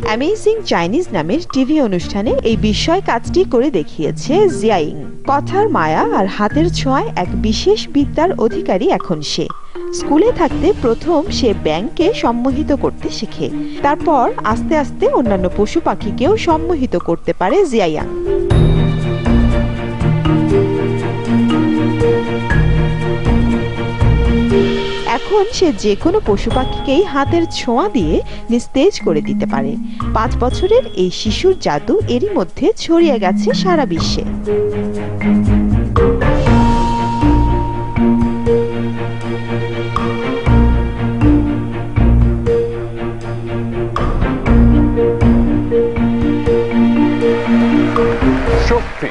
Amazing Chinese নামের TV অনুষ্ঠানে এই বিস্ময় কাজটি করে দেখিয়েছে জিয়াইং। কথার মায়া আর হাতের ছোঁয়ায় এক বিশেষ বিদ্যার অধিকারী এখন সে। স্কুলে থাকতে প্রথম সে ব্যাঙকে সম্মোহিত করতে শেখে, তারপর আস্তে আস্তে অন্যান্য পশু পাখিকেও সম্মোহিত করতে পারে জিয়াইং। এখন সে যে কোনো পশু পাখিকেই হাতের ছোঁয়া দিয়ে নিস্তেজ করে দিতে পারে। 5 বছরের এই শিশুর জাদু এরই মধ্যে ছড়িয়ে গেছে সারা বিশ্বে। শক্তি